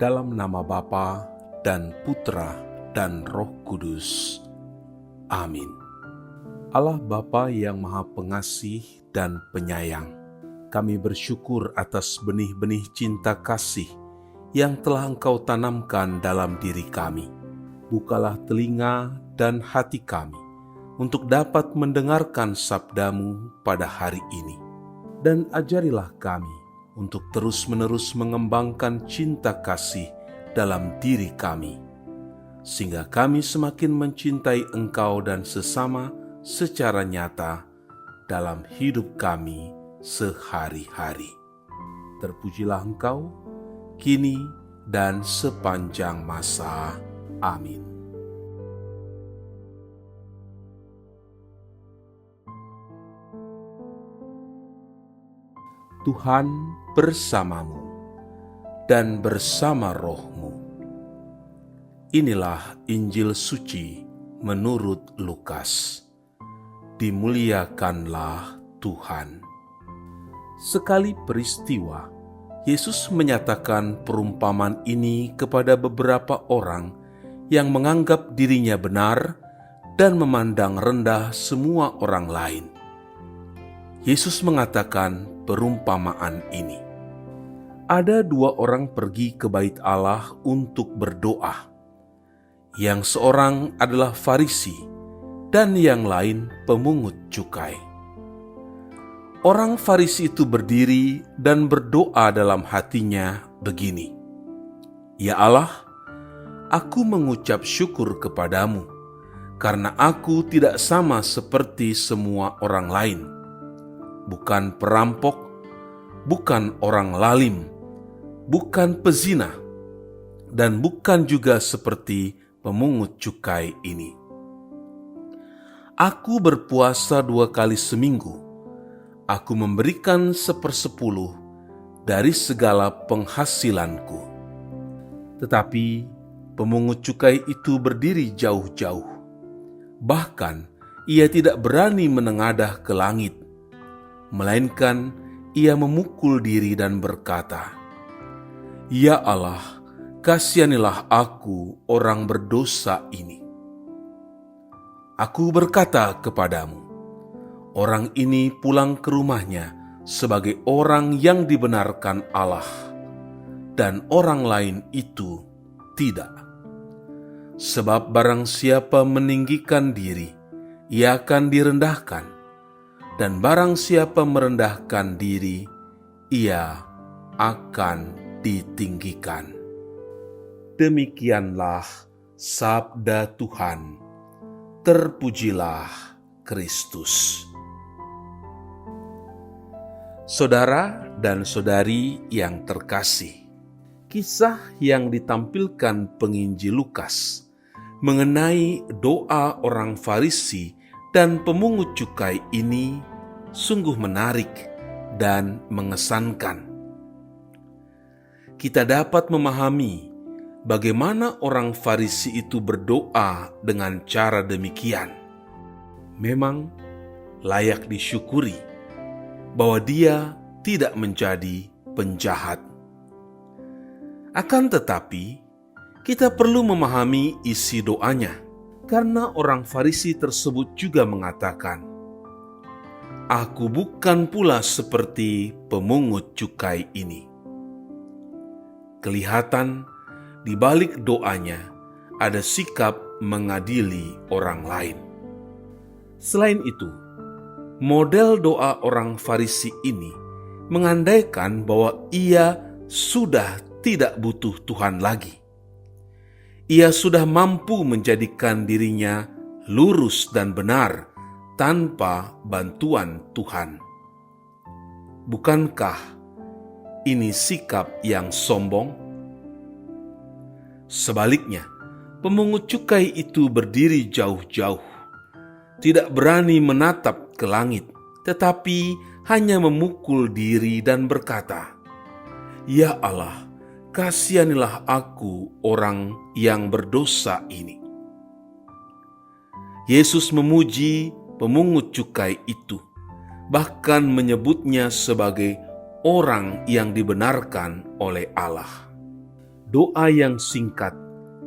dalam nama Bapa dan Putra dan Roh Kudus. Amin. Allah Bapa yang Maha Pengasih dan Penyayang, kami bersyukur atas benih-benih cinta kasih yang telah Engkau tanamkan dalam diri kami. Bukalah telinga dan hati kami untuk dapat mendengarkan sabda-Mu pada hari ini. Dan ajarilah kami untuk terus-menerus mengembangkan cinta kasih dalam diri kami, sehingga kami semakin mencintai Engkau dan sesama secara nyata dalam hidup kami sehari-hari. Terpujilah Engkau, kini dan sepanjang masa. Amin. Tuhan bersamamu dan bersama rohmu. Inilah Injil suci menurut Lukas. Dimuliakanlah Tuhan. Sekali peristiwa, Yesus menyatakan perumpamaan ini kepada beberapa orang yang menganggap dirinya benar dan memandang rendah semua orang lain. Yesus mengatakan perumpamaan ini. Ada dua orang pergi ke bait Allah untuk berdoa. Yang seorang adalah Farisi dan yang lain pemungut cukai. Orang Farisi itu berdiri dan berdoa dalam hatinya begini, "Ya Allah, aku mengucap syukur kepadamu, karena aku tidak sama seperti semua orang lain. Bukan perampok, bukan orang lalim, bukan pezina, dan bukan juga seperti pemungut cukai ini. Aku berpuasa 2 kali seminggu. Aku memberikan 1/10 dari segala penghasilanku." Tetapi pemungut cukai itu berdiri jauh-jauh. Bahkan ia tidak berani menengadah ke langit, melainkan ia memukul diri dan berkata, "Ya Allah, kasihanilah aku orang berdosa ini." Aku berkata kepadamu, orang ini pulang ke rumahnya sebagai orang yang dibenarkan Allah, dan orang lain itu tidak. Sebab barang siapa meninggikan diri, ia akan direndahkan, dan barang siapa merendahkan diri, ia akan ditinggikan. Demikianlah sabda Tuhan. Terpujilah Kristus. Saudara dan saudari yang terkasih, kisah yang ditampilkan penginjil Lukas mengenai doa orang Farisi dan pemungut cukai ini sungguh menarik dan mengesankan. Kita dapat memahami bagaimana orang Farisi itu berdoa dengan cara demikian. Memang layak disyukuri bahwa dia tidak menjadi penjahat. Akan tetapi, kita perlu memahami isi doanya, karena orang Farisi tersebut juga mengatakan, "Aku bukan pula seperti pemungut cukai ini." Kelihatan di balik doanya ada sikap mengadili orang lain. Selain itu, model doa orang Farisi ini mengandaikan bahwa ia sudah tidak butuh Tuhan lagi. Ia sudah mampu menjadikan dirinya lurus dan benar tanpa bantuan Tuhan. Bukankah ini sikap yang sombong? Sebaliknya, pemungut cukai itu berdiri jauh-jauh, tidak berani menatap ke langit, tetapi hanya memukul diri dan berkata, "Ya Allah, kasihanilah aku orang yang berdosa ini." Yesus memuji pemungut cukai itu, bahkan menyebutnya sebagai orang yang dibenarkan oleh Allah. doa yang singkat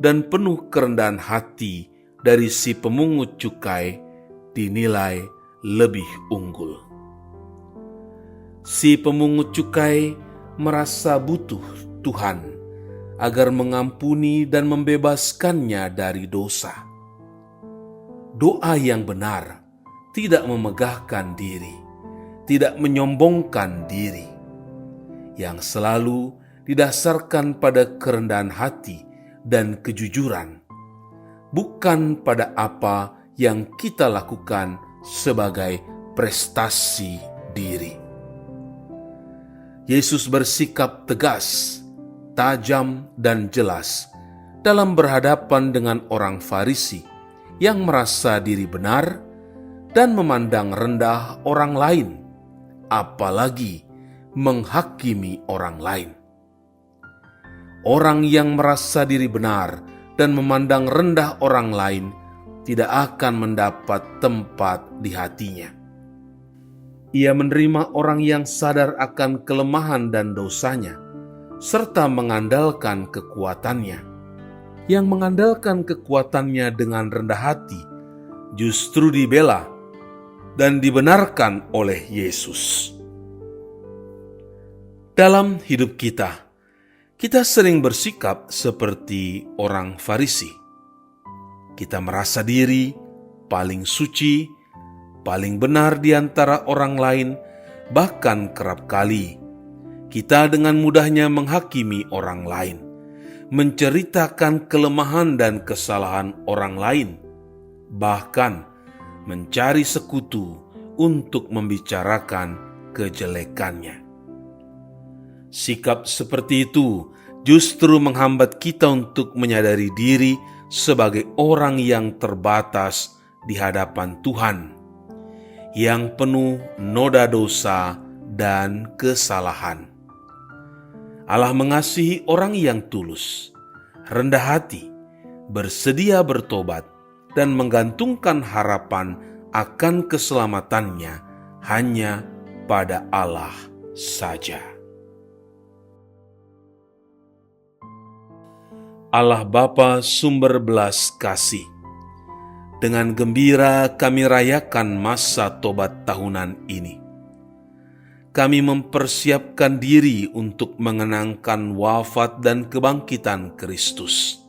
dan penuh kerendahan hati dari si pemungut cukai dinilai lebih unggul. Si pemungut cukai merasa butuh Tuhan agar mengampuni dan membebaskannya dari dosa. Doa yang benar tidak memegahkan diri, tidak menyombongkan diri, yang selalu didasarkan pada kerendahan hati dan kejujuran, bukan pada apa yang kita lakukan sebagai prestasi diri. Yesus bersikap tegas, tajam, dan jelas dalam berhadapan dengan orang Farisi yang merasa diri benar dan memandang rendah orang lain, apalagi menghakimi orang lain. Orang yang merasa diri benar dan memandang rendah orang lain tidak akan mendapat tempat di hatinya. Ia menerima orang yang sadar akan kelemahan dan dosanya, serta mengandalkan kekuatannya. Yang mengandalkan kekuatannya dengan rendah hati justru dibela dan dibenarkan oleh Yesus. Dalam hidup kita sering bersikap seperti orang Farisi. Kita merasa diri paling suci, paling benar di antara orang lain, bahkan kerap kali kita dengan mudahnya menghakimi orang lain, menceritakan kelemahan dan kesalahan orang lain, bahkan mencari sekutu untuk membicarakan kejelekannya. Sikap seperti itu justru menghambat kita untuk menyadari diri sebagai orang yang terbatas di hadapan Tuhan, yang penuh noda dosa dan kesalahan. Allah mengasihi orang yang tulus, rendah hati, bersedia bertobat, dan menggantungkan harapan akan keselamatannya hanya pada Allah saja. Allah Bapa sumber belas kasih, dengan gembira kami rayakan masa tobat tahunan ini. Kami mempersiapkan diri untuk mengenangkan wafat dan kebangkitan Kristus.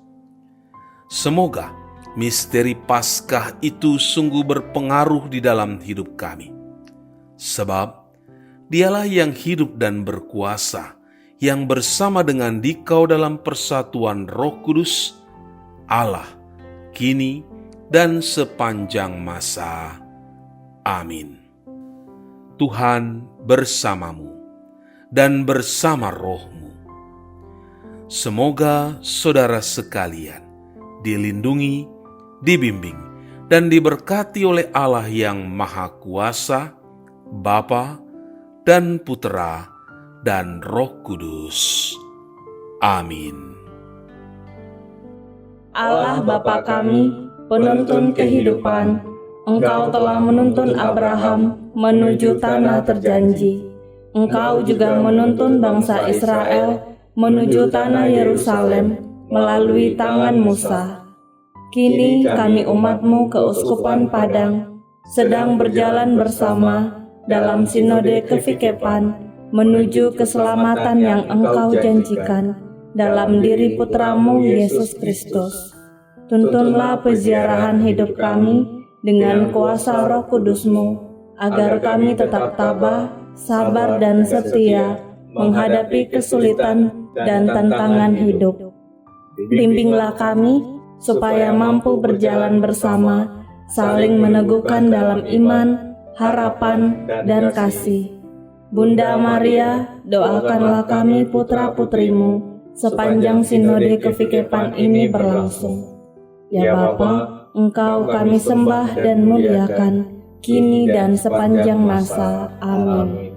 Semoga misteri Paskah itu sungguh berpengaruh di dalam hidup kami. Sebab Dialah yang hidup dan berkuasa, yang bersama dengan Dikau dalam persatuan Roh Kudus, Allah, kini dan sepanjang masa. Amin. Tuhan bersamamu dan bersama rohmu. Semoga saudara sekalian dilindungi, dibimbing, dan diberkati oleh Allah yang Maha Kuasa, Bapa dan Putera dan Roh Kudus. Amin. Allah Bapa kami, penuntun kehidupan, Engkau telah menuntun Abraham menuju tanah terjanji. Engkau juga menuntun bangsa Israel menuju tanah Yerusalem melalui tangan Musa. Kini kami umat-Mu keuskupan Padang sedang berjalan bersama dalam sinode kefikepan menuju keselamatan yang Engkau janjikan dalam diri Putra-Mu Yesus Kristus. Tuntunlah peziarahan hidup kami dengan kuasa Roh Kudus-Mu, agar kami tetap tabah, sabar dan setia menghadapi kesulitan dan tantangan hidup. Bimbinglah kami supaya mampu berjalan bersama, saling meneguhkan dalam iman, harapan, dan kasih. Bunda Maria, doakanlah kami putra-putrimu sepanjang sinode kefikepan ini berlangsung. Ya Bapa, Engkau kami sembah dan muliakan, kini dan sepanjang masa. Amin.